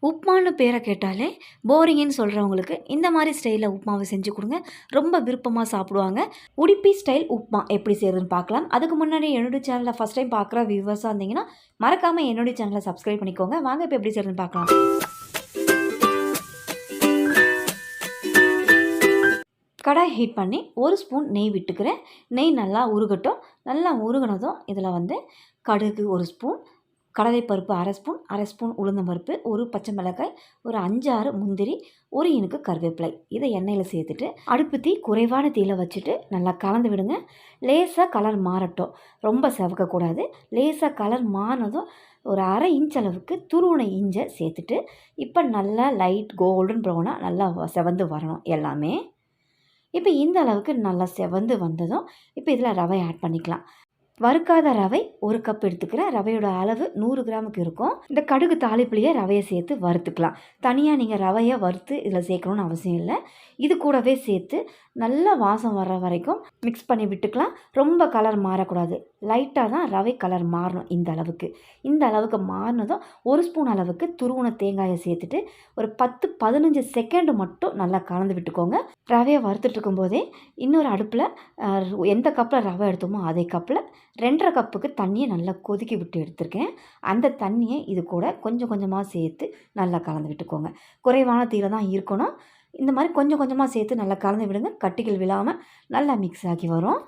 உப்மான்னு பேரை கேட்டாலே போரிங்குன்னு சொல்கிறவங்களுக்கு இந்த மாதிரி ஸ்டைலில் உப்மாவை செஞ்சு கொடுங்க. ரொம்ப விருப்பமாக சாப்பிடுவாங்க. உடுப்பி ஸ்டைல் உப்மா எப்படி செய்கிறதுன்னு பார்க்கலாம். அதுக்கு முன்னாடி என்னுடைய சேனலை ஃபஸ்ட் டைம் பார்க்குற வியூவர்ஸாக இருந்தீங்கன்னா மறக்காமல் என்னுடைய சேனலை சப்ஸ்கிரைப் பண்ணிக்கோங்க. வாங்க இப்போ எப்படி செய்கிறதுன்னு பார்க்கலாம். கடாய் ஹீட் பண்ணி 1 ஸ்பூன் நெய் விட்டுக்கிறேன். நெய் நல்லா உருகட்டும். நல்லா உருகினதும் இதில் கடுகு 1 ஸ்பூன், கடலைப்பருப்பு அரை ஸ்பூன் உளுந்தம்பருப்பு, ஒரு பச்சை மிளகாய், ஒரு 5-6 முந்திரி, ஒரு இனுக்கு கருவேப்பிலை, இதை எண்ணெயில் சேர்த்துட்டு அடுப்பு தீ குறைவான தீயில் வச்சுட்டு நல்லா கலந்து விடுங்க. லேசாக கலர் மாறட்டும், ரொம்ப செவக்கக்கூடாது. லேசாக கலர் மாறினதும் ஒரு அரை இன்ச் அளவுக்கு துருவனை இஞ்சை சேர்த்துட்டு இப்போ நல்லா லைட் கோல்டன் ப்ரௌனாக நல்லா செவந்து வரணும் எல்லாமே. இப்போ இந்த அளவுக்கு நல்லா செவந்து வந்ததும் இப்போ இதில் ரவை ஆட் பண்ணிக்கலாம். வறுக்காத ரவை 1 கப் எடுத்துக்கிறேன். ரவையோட அளவு 100 கிராமுக்கு இருக்கும். இந்த கடுகு தாளிப்புலேயே ரவையை சேர்த்து வறுத்துக்கலாம். தனியாக நீங்கள் ரவையை வறுத்து இதில் சேர்க்கணுன்னு அவசியம் இல்லை. இது கூடவே சேர்த்து நல்லா வாசம் வர்ற வரைக்கும் மிக்ஸ் பண்ணி விட்டுக்கலாம். ரொம்ப கலர் மாறக்கூடாது, லைட்டாக தான் ரவை கலர் மாறணும். இந்த அளவுக்கு மாறினதும் 1 ஸ்பூன் அளவுக்கு துருவன தேங்காயை சேர்த்துட்டு ஒரு 10-15 செகண்டு மட்டும் நல்லா கலந்து விட்டுக்கோங்க. ரவையை வறுத்துட்டு இருக்கும்போதே இன்னொரு அடுப்பில் எந்த கப்பில் ரவை எடுத்தோமோ அதே கப்பில் 2.5 கப்புக்கு தண்ணியை நல்லா கொதிக்க விட்டு எடுத்துருக்கேன். அந்த தண்ணியை இது கூட கொஞ்சம் கொஞ்சமாக சேர்த்து நல்லா கலந்து விட்டுக்கோங்க. குறைவான தீயில் தான் இருக்கணும். இந்த மாதிரி கொஞ்சம் கொஞ்சமாக சேர்த்து நல்லா கலந்து விடுங்க. கட்டிகள் விழாமல் நல்லா மிக்ஸ் ஆகி வரும்.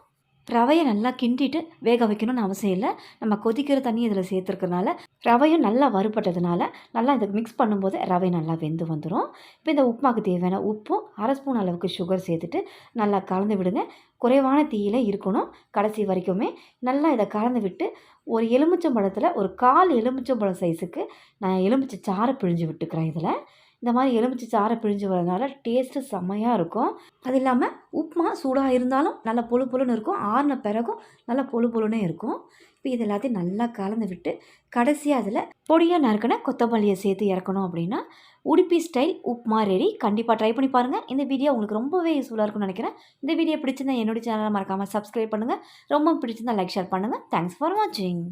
ரவையை நல்லா கிண்டிட்டு வேக வைக்கணும்னு அவசியம் இல்லை. நம்ம கொதிக்கிற தண்ணி இதில் சேர்த்துருக்கறனால ரவையும் நல்லா வறுபட்டதுனால நல்லா இதை மிக்ஸ் பண்ணும்போது ரவை நல்லா வெந்து வந்துடும். இப்போ இந்த உப்புமாவுக்கு தேவையான உப்பும் அரை ஸ்பூன் அளவுக்கு சுகர் சேர்த்துட்டு நல்லா கலந்து விடுங்க. குறைவான தீயில் இருக்கணும் கடைசி வரைக்குமே. நல்லா இதை கலந்து விட்டு ஒரு எலுமிச்சம்பழத்தில் ஒரு 1/4 எலுமிச்சம்பழம் சைஸுக்கு நான் எலுமிச்சை சாறை பிழிஞ்சு விட்டுக்கிறேன். இந்த மாதிரி எலுமிச்சை சாறை பிழிஞ்சு வரதுனால டேஸ்ட்டு செம்மையாக இருக்கும். அது இல்லாமல் உப்புமா சூடாக இருந்தாலும் நல்லா பொழு பொழுன்னு இருக்கும், ஆறின பிறகும் நல்லா பொழு பொழுன்னே இருக்கும். இப்போ இது எல்லாத்தையும் நல்லா கலந்து விட்டு கடைசியாக அதில் பொடியாக நறுக்கின கொத்தமல்லியை சேர்த்து இறக்கணும். அப்படின்னா உடுப்பி ஸ்டைல் உப்மா ரெடி. கண்டிப்பாக ட்ரை பண்ணி பாருங்கள். இந்த வீடியோ உங்களுக்கு ரொம்பவே யூஸ்ஃபுல்லாக இருக்கும்னு நினைக்கிறேன். இந்த வீடியோ பிடிச்சிருந்தா என்னுடைய சேனலை மறக்காமல் சப்ஸ்கிரைப் பண்ணுங்கள். ரொம்ப பிடிச்சிருந்தா லைக் ஷேர் பண்ணுங்கள். தேங்க்ஸ் ஃபார் வாட்சிங்.